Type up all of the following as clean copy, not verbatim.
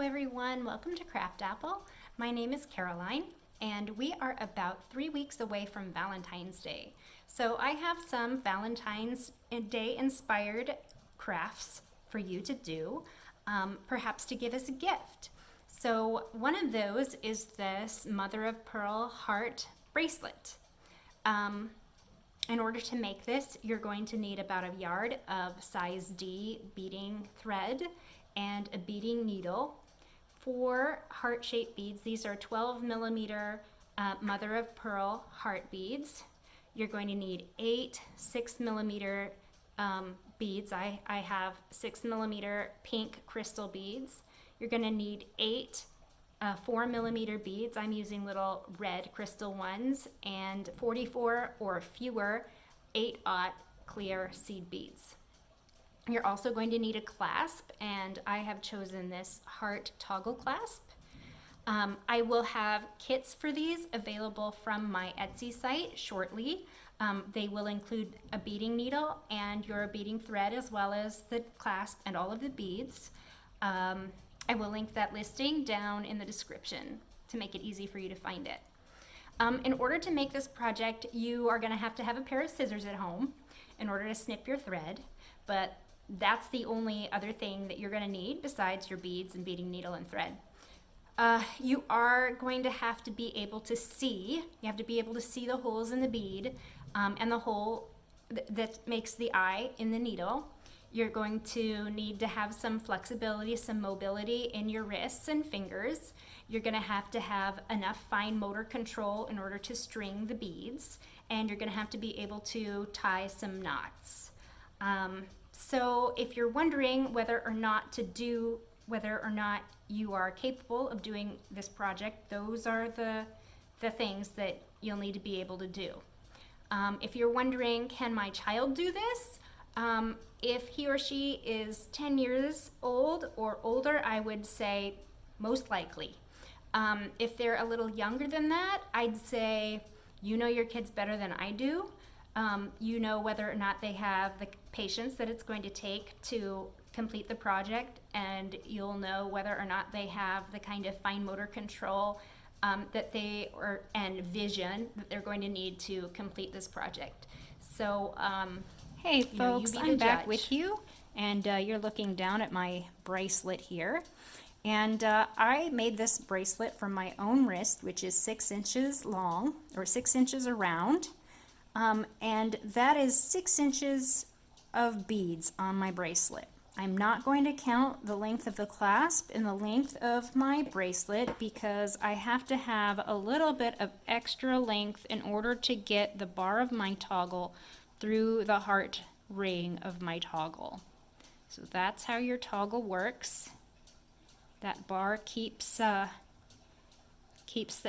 everyone, welcome to Craft Apple. My name is Caroline and we are about 3 weeks away from Valentine's Day. So I have some Valentine's Day inspired crafts for you to do, perhaps to give as a gift. So one of those is this mother of pearl heart bracelet. In order to make this, you're going to need about a yard of size D beading thread and a beading needle. 4 heart-shaped beads. These are 12 millimeter mother of pearl heart beads. You're going to need 8 6 millimeter beads. I have 6 millimeter pink crystal beads. You're going to need 8 4 millimeter beads. I'm using little red crystal ones, and 44 or fewer 8/0 clear seed beads. You're also going to need a clasp, and I have chosen this heart toggle clasp. I will have kits for these available from my Etsy site shortly. They will include a beading needle and your beading thread, as well as the clasp and all of the beads. I will link that listing down in the description to make it easy for you to find it. In order to make this project, you are going to have a pair of scissors at home in order to snip your thread, but that's the only other thing that you're going to need besides your beads and beading needle and thread. You are going to have to be able to see, the holes in the bead and the hole that makes the eye in the needle. You're going to need to have some flexibility, some mobility in your wrists and fingers. You're going to have enough fine motor control in order to string the beads, and you're going to have to be able to tie some knots. So if you're wondering whether or not you are capable of doing this project, those are the things that you'll need to be able to do. If you're wondering, can my child do this? If he or she is 10 years old or older, I would say most likely. If they're a little younger than that, I'd say you know your kids better than I do. You know whether or not they have the patience that it's going to take to complete the project, and you'll know whether or not they have the kind of fine motor control and vision that they're going to need to complete this project. So hey folks, I'm back with you, and you're looking down at my bracelet here. And I made this bracelet from my own wrist, which is 6 inches long, or 6 inches around. And that is 6 inches of beads on my bracelet. I'm not going to count the length of the clasp and the length of my bracelet because I have to have a little bit of extra length in order to get the bar of my toggle through the heart ring of my toggle. So that's how your toggle works. That bar keeps the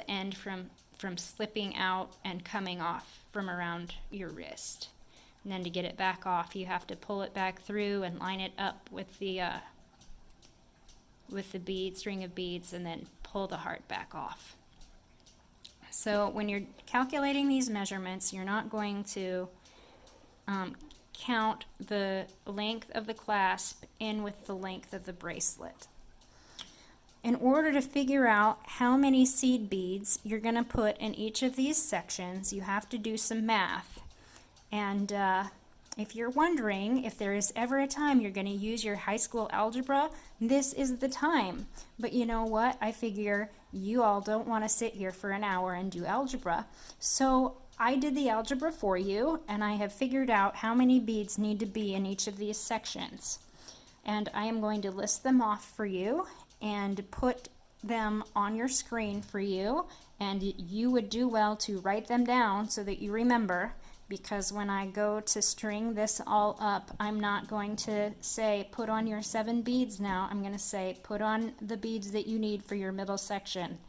end from slipping out and coming off from around your wrist. And then to get it back off, you have to pull it back through and line it up with the string of beads, and then pull the heart back off. So when you're calculating these measurements, you're not going to count the length of the clasp in with the length of the bracelet. In order to figure out how many seed beads you're going to put in each of these sections, you have to do some math. And if you're wondering if there is ever a time you're going to use your high school algebra, this is the time. But you know what? I figure you all don't want to sit here for an hour and do algebra. So I did the algebra for you, and I have figured out how many beads need to be in each of these sections. And I am going to list them off for you and put them on your screen for you, and you would do well to write them down so that you remember, because when I go to string this all up, I'm not going to say put on your 7 beads now. I'm going to say put on the beads that you need for your middle section,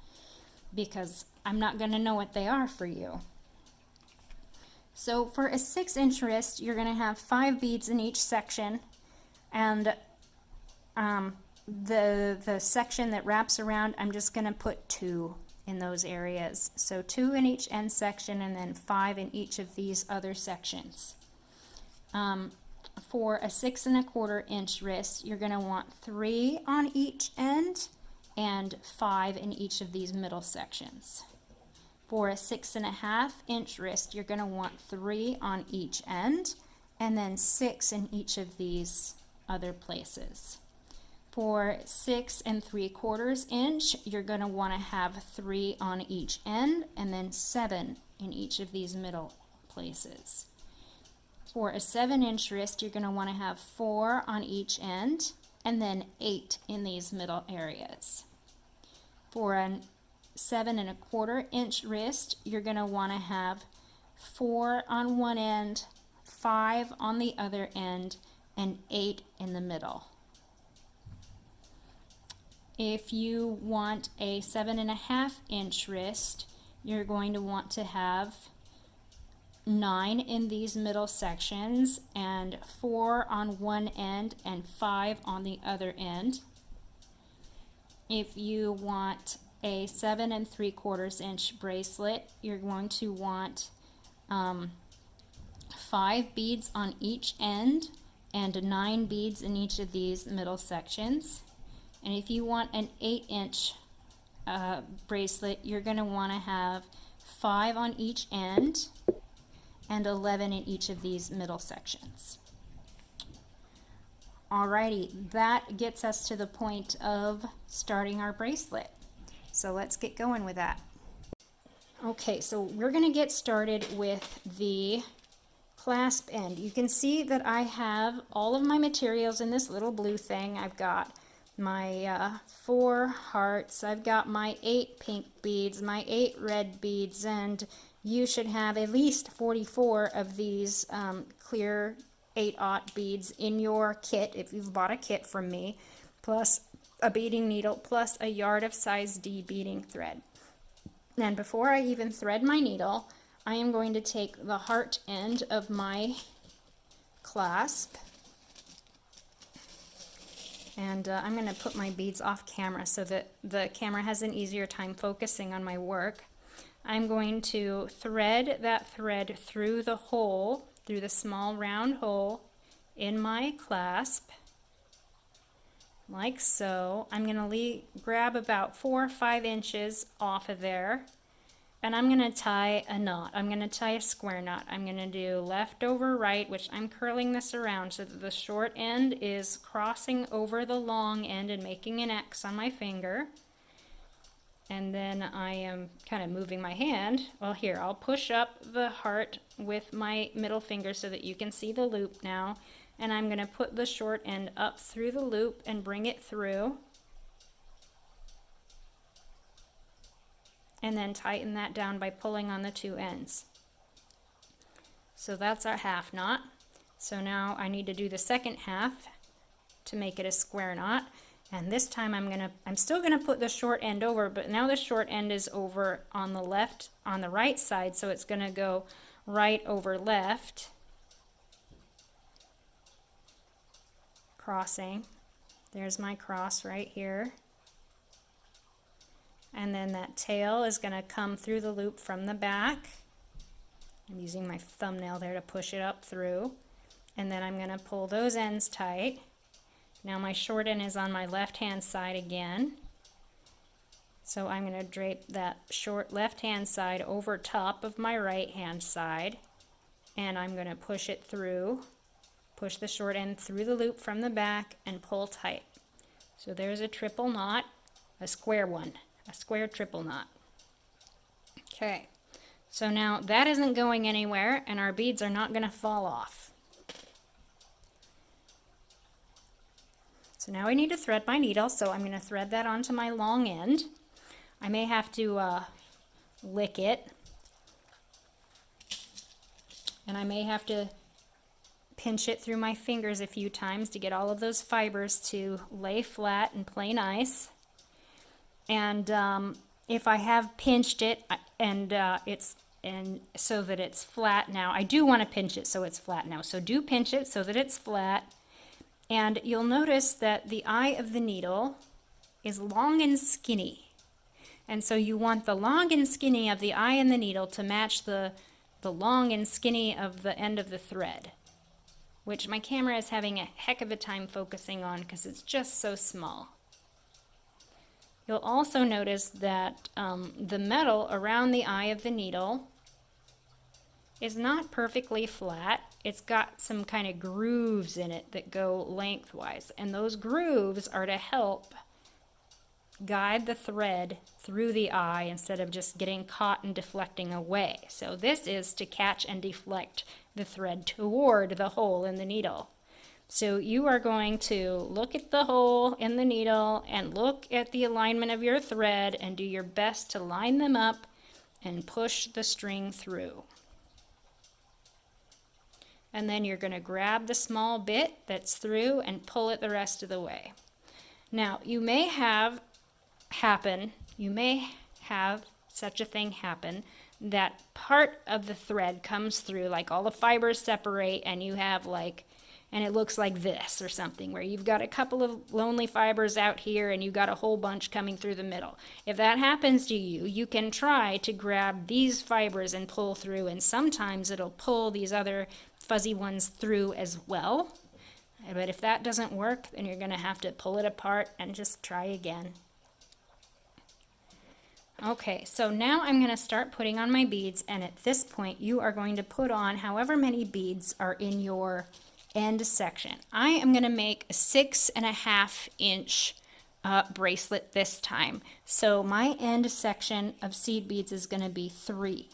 because I'm not going to know what they are for you. So for a 6-inch wrist, you're going to have 5 beads in each section, and the section that wraps around, I'm just going to put 2 in those areas. So 2 in each end section, and then 5 in each of these other sections. For a 6 1/4 inch wrist, you're going to want 3 on each end and 5 in each of these middle sections. For a 6.5-inch wrist, you're going to want 3 on each end and then 6 in each of these other places. For 6 3/4 inch, you're going to want to have 3 on each end and then 7 in each of these middle places. For a 7-inch wrist, you're going to want to have 4 on each end and then 8 in these middle areas. For a 7 1/4 inch wrist, you're going to want to have 4 on one end, 5 on the other end, and 8 in the middle. If you want a 7.5-inch wrist, you're going to want to have 9 in these middle sections and 4 on one end and 5 on the other end. If you want a 7 3/4 inch bracelet, you're going to want 5 beads on each end and 9 beads in each of these middle sections. And if you want an 8-inch bracelet, you're going to want to have 5 on each end and 11 in each of these middle sections. Alrighty, that gets us to the point of starting our bracelet. So let's get going with that. Okay, so we're going to get started with the clasp end. You can see that I have all of my materials in this little blue thing. I've got my 4 hearts, I've got my 8 pink beads, my 8 red beads, and you should have at least 44 of these clear 8/0 beads in your kit if you've bought a kit from me, plus a beading needle, plus a yard of size D beading thread. And before I even thread my needle, I am going to take the heart end of my clasp, and I'm going to put my beads off camera so that the camera has an easier time focusing on my work. I'm going to thread that thread through the hole, through the small round hole in my clasp, like so. I'm going to grab about 4 or 5 inches off of there, and I'm going to tie a knot. I'm going to tie a square knot. I'm going to do left over right, which I'm curling this around so that the short end is crossing over the long end and making an X on my finger. And then I am kind of moving my hand. Well, here, I'll push up the heart with my middle finger so that you can see the loop now. And I'm going to put the short end up through the loop and bring it through. And then tighten that down by pulling on the 2 ends. So that's our half knot. So now I need to do the second half to make it a square knot. And this time I'm still gonna put the short end over, but now the short end is over on the right side, so it's gonna go right over left, crossing. There's my cross right here. And then that tail is going to come through the loop from the back. I'm using my thumbnail there to push it up through. And then I'm going to pull those ends tight. Now my short end is on my left hand side again. So I'm going to drape that short left hand side over top of my right hand side. And I'm going to push it through, push the short end through the loop from the back and pull tight. So there's a triple knot, a square one. A square triple knot. Okay, so now that isn't going anywhere and our beads are not going to fall off. So now I need to thread my needle, so I'm going to thread that onto my long end. I may have to lick it, and I may have to pinch it through my fingers a few times to get all of those fibers to lay flat and play nice. And if I have pinched it and so that it's flat now, I do want to pinch it so it's flat now. So do pinch it so that it's flat. And you'll notice that the eye of the needle is long and skinny. And so you want the long and skinny of the eye and the needle to match the long and skinny of the end of the thread, which my camera is having a heck of a time focusing on because it's just so small. You'll also notice that the metal around the eye of the needle is not perfectly flat. It's got some kind of grooves in it that go lengthwise, and those grooves are to help guide the thread through the eye instead of just getting caught and deflecting away. So this is to catch and deflect the thread toward the hole in the needle. So you are going to look at the hole in the needle and look at the alignment of your thread and do your best to line them up and push the string through. And then you're going to grab the small bit that's through and pull it the rest of the way. Now, you may have such a thing happen that part of the thread comes through, like all the fibers separate, and you have and it looks like this or something, where you've got a couple of lonely fibers out here and you've got a whole bunch coming through the middle. If that happens to you, you can try to grab these fibers and pull through, and sometimes it'll pull these other fuzzy ones through as well. But if that doesn't work, then you're going to have to pull it apart and just try again. Okay, so now I'm going to start putting on my beads, and at this point you are going to put on however many beads are in your end section. I am going to make a 6.5 inch bracelet this time. So my end section of seed beads is going to be 3.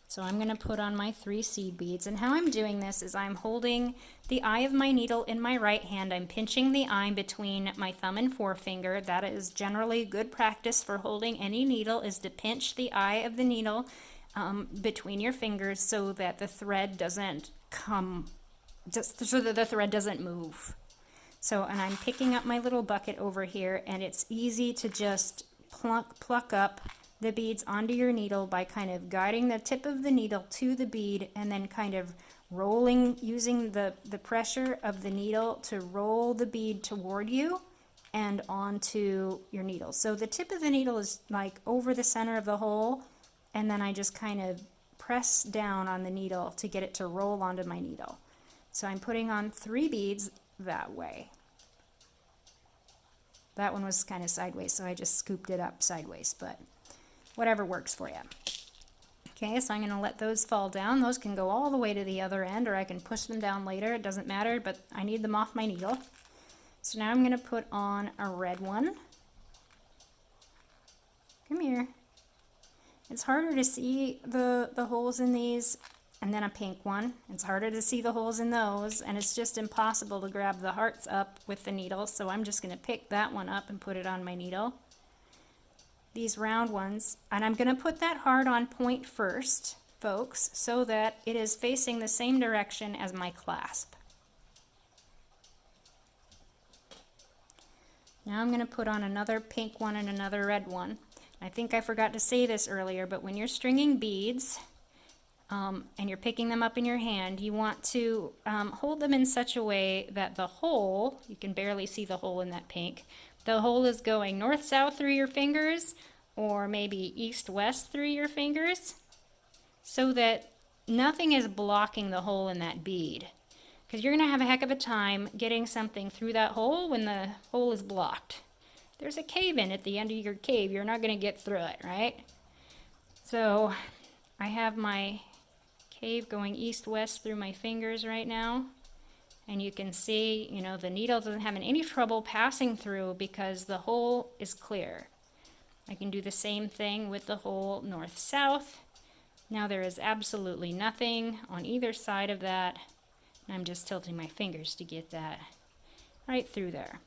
So I'm going to put on my 3 seed beads, and how I'm doing this is I'm holding the eye of my needle in my right hand. I'm pinching the eye between my thumb and forefinger. That is generally good practice for holding any needle, is to pinch the eye of the needle between your fingers so that the thread doesn't move. So, and I'm picking up my little bucket over here, and it's easy to just pluck up the beads onto your needle by kind of guiding the tip of the needle to the bead and then kind of rolling, using the pressure of the needle to roll the bead toward you and onto your needle. So the tip of the needle is like over the center of the hole, and then I just kind of press down on the needle to get it to roll onto my needle. So I'm putting on 3 beads that way. That one was kind of sideways, so I just scooped it up sideways, but whatever works for you. Okay, so I'm going to let those fall down. Those can go all the way to the other end, or I can push them down later. It doesn't matter, but I need them off my needle. So now I'm going to put on a red one. Come here. It's harder to see the holes in these, and then a pink one. It's harder to see the holes in those, and it's just impossible to grab the hearts up with the needle, so I'm just going to pick that one up and put it on my needle. These round ones, and I'm going to put that heart on point first, folks, so that it is facing the same direction as my clasp. Now I'm going to put on another pink one and another red one. I think I forgot to say this earlier, but when you're stringing beads and you're picking them up in your hand, you want to hold them in such a way that the hole, you can barely see the hole in that pink, the hole is going north-south through your fingers, or maybe east-west through your fingers, so that nothing is blocking the hole in that bead. Because you're going to have a heck of a time getting something through that hole when the hole is blocked. There's a cave in at the end of your cave. You're not going to get through it, right? So I have my cave going east-west through my fingers right now. And you can see, you know, the needle doesn't have any trouble passing through because the hole is clear. I can do the same thing with the hole north-south. Now there is absolutely nothing on either side of that. And I'm just tilting my fingers to get that right through there.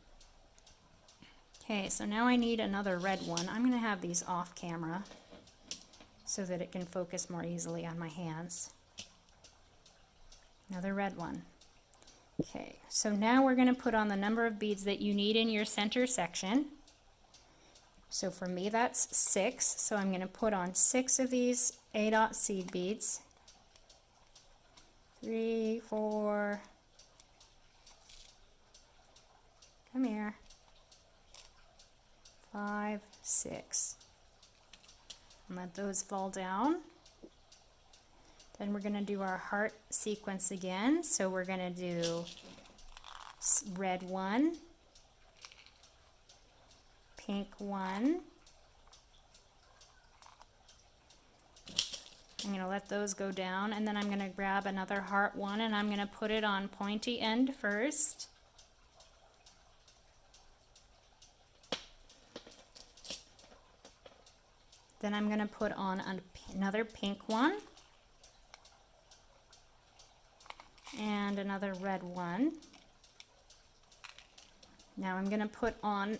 Okay, so now I need another red one. I'm going to have these off camera so that it can focus more easily on my hands. Another red one. Okay, so now we're going to put on the number of beads that you need in your center section. So for me that's 6, so I'm going to put on 6 of these A-dot seed beads. 3, 4, come here, 5, 6. And let those fall down. Then we're going to do our heart sequence again. So we're going to do red 1, pink one. I'm going to let those go down, and then I'm going to grab another heart one and I'm going to put it on pointy end first. Then I'm going to put on another pink one and another red one. Now I'm going to put on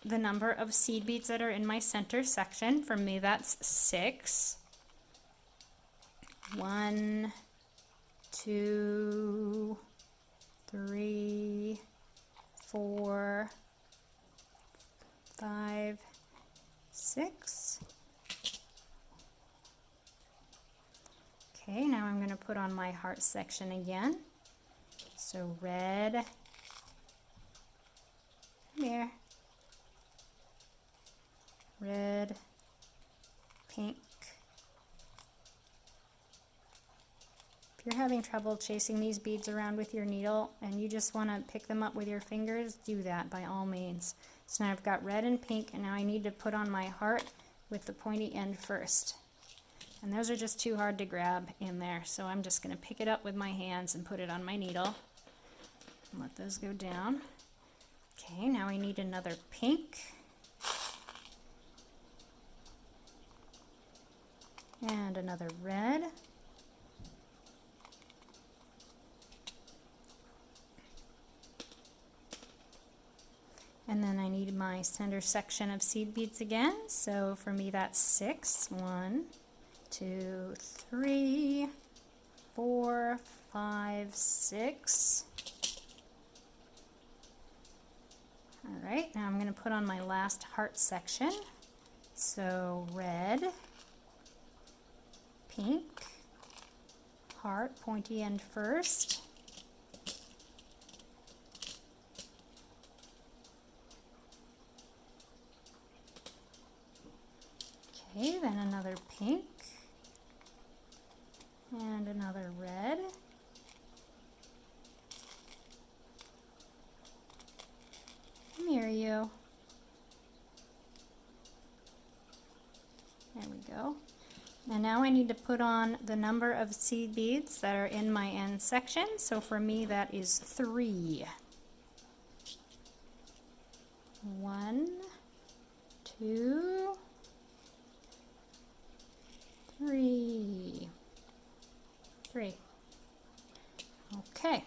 the number of seed beads that are in my center section. For me, that's 6. 1, 2, 3, 4, 5, 6. Okay, now I'm going to put on my heart section again. So red, come here, red, pink. If you're having trouble chasing these beads around with your needle and you just want to pick them up with your fingers, do that by all means. So now I've got red and pink, and now I need to put on my heart with the pointy end first. And those are just too hard to grab in there, so I'm just going to pick it up with my hands and put it on my needle. And let those go down. Okay, now I need another pink. And another red. And then I need my center section of seed beads again. So for me that's 6. 1, 2, 3, 4, 5, 6. All right, now I'm going to put on my last heart section. So red, pink, heart, pointy end first. Okay, then another pink and another red. Come here, you. There we go. And now I need to put on the number of seed beads that are in my end section. So for me that is 3. 1, 2, 3. Okay.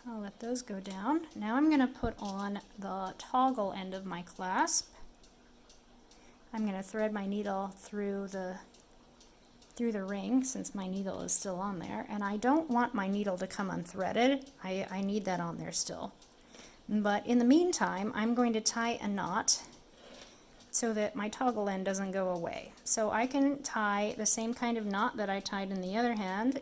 I'll let those go down. Now I'm going to put on the toggle end of my clasp. I'm going to thread my needle through the ring, since my needle is still on there, and I don't want my needle to come unthreaded. I need that on there still. But in the meantime, I'm going to tie a knot so that my toggle end doesn't go away. So I can tie the same kind of knot that I tied in the other hand,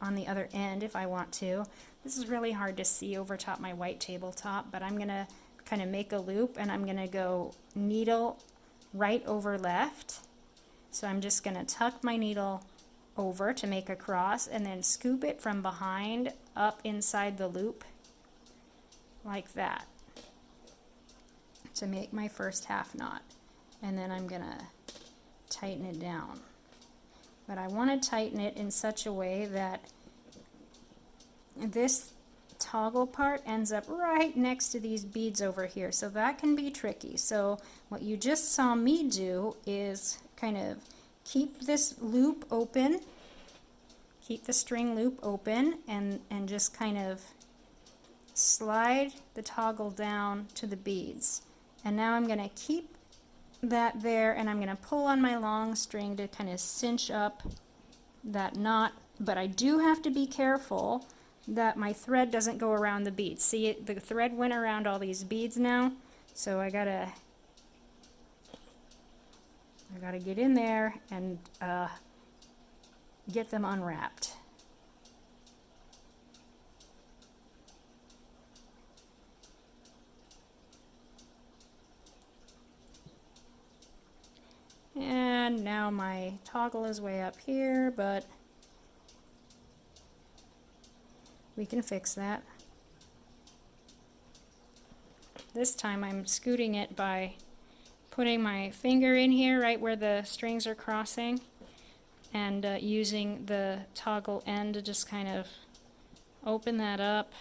on the other end if I want to. This is really hard to see over top my white tabletop, but I'm going to kind of make a loop, and I'm going to go needle right over left. So I'm just going to tuck my needle over to make a cross, and then scoop it from behind up inside the loop like that to make my first half knot. And then I'm going to tighten it down. But I want to tighten it in such a way that this toggle part ends up right next to these beads over here. So that can be tricky. So what you just saw me do is kind of keep this loop open, keep the string loop open, and just kind of slide the toggle down to the beads. And now I'm going to keep that there, and I'm going to pull on my long string to kind of cinch up that knot, but I do have to be careful that my thread doesn't go around the beads. See, the thread went around all these beads now, so I gotta get in there and get them unwrapped. And now my toggle is way up here, but we can fix that. This time I'm scooting it by putting my finger in here right where the strings are crossing, and using the toggle end to just kind of open that up.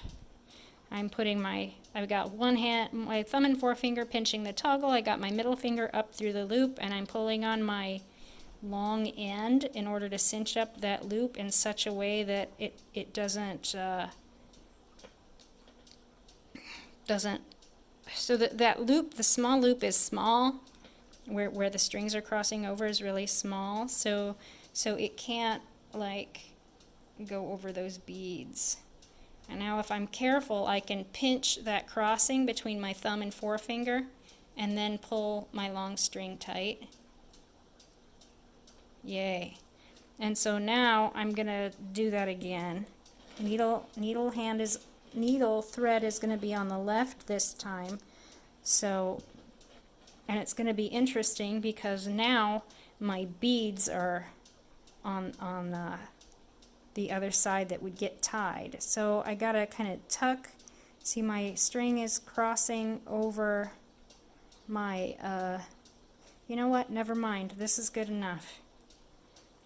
I've got one hand, my thumb and forefinger pinching the toggle. I got my middle finger up through the loop, and I'm pulling on my long end in order to cinch up that loop in such a way that it doesn't, so that loop, the small loop is small, where the strings are crossing over is really small, so it can't like go over those beads. And now if I'm careful, I can pinch that crossing between my thumb and forefinger and then pull my long string tight. Yay. And so now I'm gonna do that again. Needle thread is gonna be on the left this time. So, and it's gonna be interesting because now my beads are on the other side that would get tied. So I gotta kind of tuck. See, my string is crossing over my, you know what, never mind, this is good enough.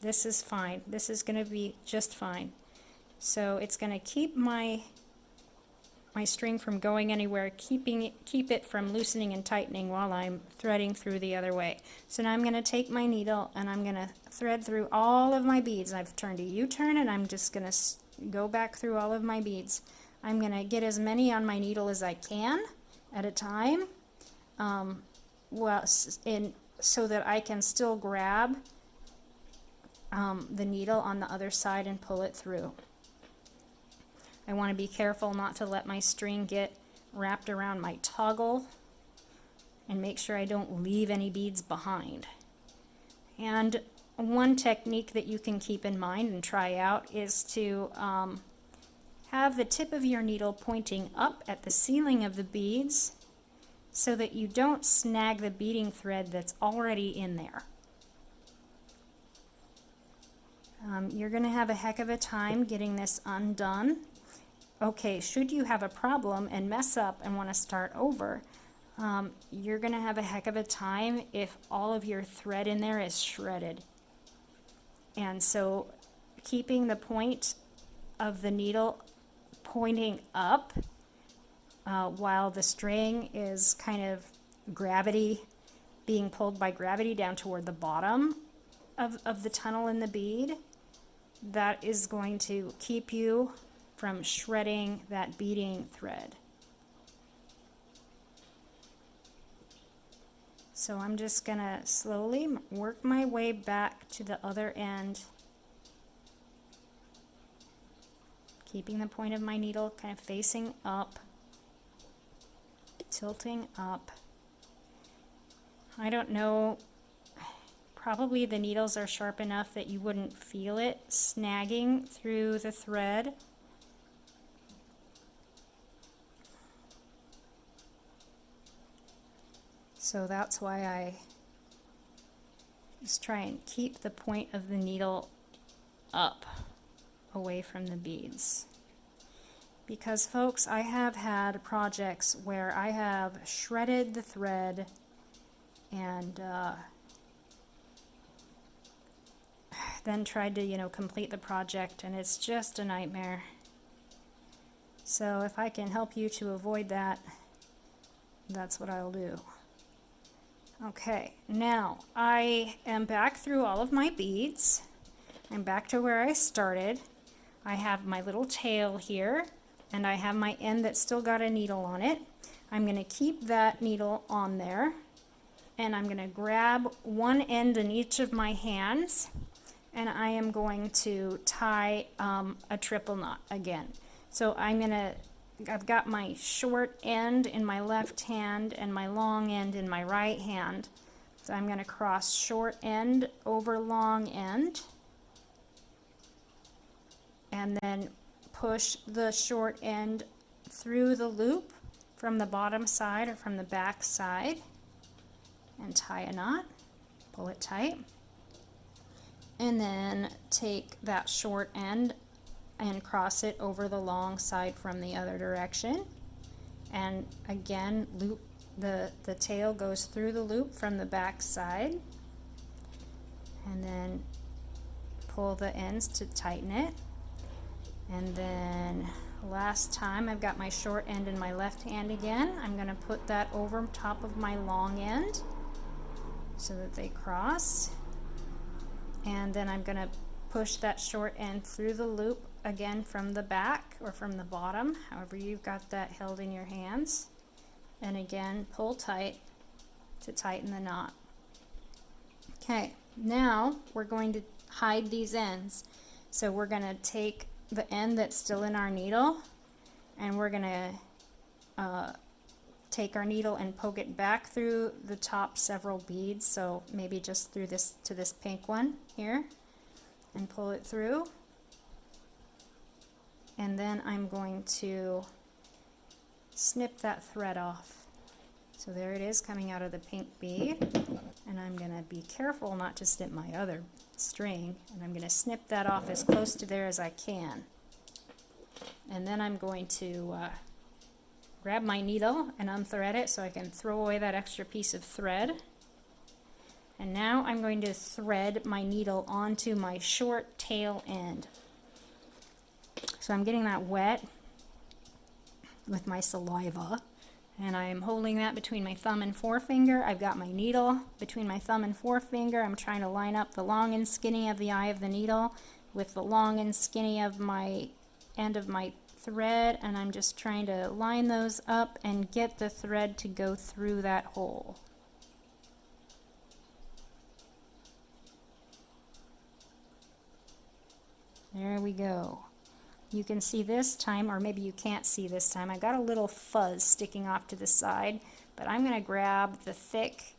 This is fine. This is gonna be just fine. So it's gonna keep my string from going anywhere, keep it from loosening and tightening while I'm threading through the other way. So now I'm going to take my needle and I'm going to thread through all of my beads. I've turned a U-turn and I'm just going to go back through all of my beads. I'm going to get as many on my needle as I can at a time, so that I can still grab the needle on the other side and pull it through. I want to be careful not to let my string get wrapped around my toggle, and make sure I don't leave any beads behind. And one technique that you can keep in mind and try out is to have the tip of your needle pointing up at the ceiling of the beads so that you don't snag the beading thread that's already in there. You're going to have a heck of a time getting this undone. Okay, should you have a problem and mess up and want to start over, you're going to have a heck of a time if all of your thread in there is shredded. And so keeping the point of the needle pointing up while the string is kind of being pulled by gravity down toward the bottom of the tunnel in the bead, that is going to keep you from shredding that beading thread. So I'm just gonna slowly work my way back to the other end, keeping the point of my needle kind of facing up, tilting up. I don't know, probably the needles are sharp enough that you wouldn't feel it snagging through the thread. So that's why I just try and keep the point of the needle up away from the beads. Because folks, I have had projects where I have shredded the thread and then tried to, complete the project, and it's just a nightmare. So if I can help you to avoid that, that's what I'll do. Okay, now I am back through all of my beads. I'm back to where I started. I have my little tail here, and I have my end that's still got a needle on it. I'm going to keep that needle on there, and I'm going to grab one end in each of my hands, and I am going to tie a triple knot again. So I've got my short end in my left hand and my long end in my right hand. So I'm going to cross short end over long end, and then push the short end through the loop from the bottom side or from the back side and tie a knot, pull it tight, and then take that short end and cross it over the long side from the other direction And again, loop the tail goes through the loop from the back side, and then pull the ends to tighten it. And then last time, I've got my short end in my left hand again. I'm going to put that over top of my long end so that they cross. And then I'm going to push that short end through the loop again from the back or from the bottom, however you've got that held in your hands. And again, pull tight to tighten the knot. Okay, now we're going to hide these ends. So we're going to take the end that's still in our needle, and we're going to take our needle and poke it back through the top several beads, so maybe just through this to this pink one here, and pull it through. And then I'm going to snip that thread off. So there it is coming out of the pink bead, and I'm going to be careful not to snip my other string, and I'm going to snip that off as close to there as I can. And then I'm going to grab my needle and unthread it so I can throw away that extra piece of thread. And now I'm going to thread my needle onto my short tail end. So I'm getting that wet with my saliva, and I'm holding that between my thumb and forefinger. I've got my needle between my thumb and forefinger. I'm trying to line up the long and skinny of the eye of the needle with the long and skinny of my end of my thread, and I'm just trying to line those up and get the thread to go through that hole. There we go. You can see this time, or maybe you can't see this time, I got a little fuzz sticking off to the side, but I'm going to grab the thick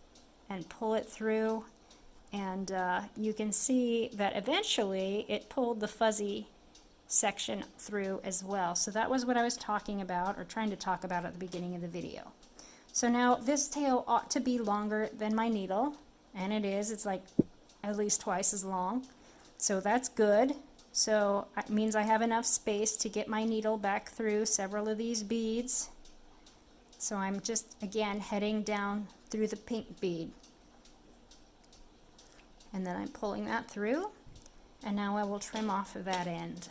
and pull it through, and you can see that eventually it pulled the fuzzy section through as well. So that was what I was talking about, or trying to talk about at the beginning of the video. So now this tail ought to be longer than my needle, and it is. It's like at least twice as long. So that's good. So it means I have enough space to get my needle back through several of these beads. So I'm just, again, heading down through the pink bead. And then I'm pulling that through. And now I will trim off of that end.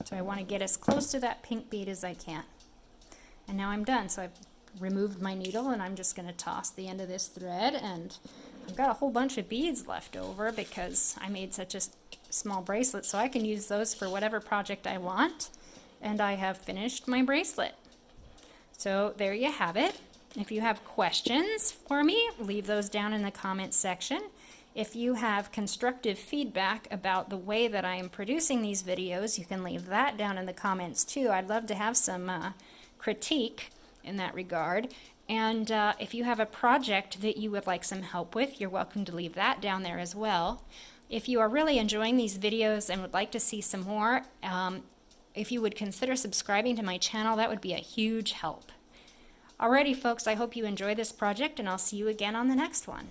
So I want to get as close to that pink bead as I can. And now I'm done. So I've removed my needle, and I'm just going to toss the end of this thread, and I've got a whole bunch of beads left over because I made such a small bracelet, so I can use those for whatever project I want. And I have finished my bracelet. So there you have it. If you have questions for me, leave those down in the comments section. If you have constructive feedback about the way that I am producing these videos, you can leave that down in the comments too. I'd love to have some critique in that regard. And if you have a project that you would like some help with, you're welcome to leave that down there as well. If you are really enjoying these videos and would like to see some more, if you would consider subscribing to my channel, that would be a huge help. Alrighty folks, I hope you enjoy this project, and I'll see you again on the next one.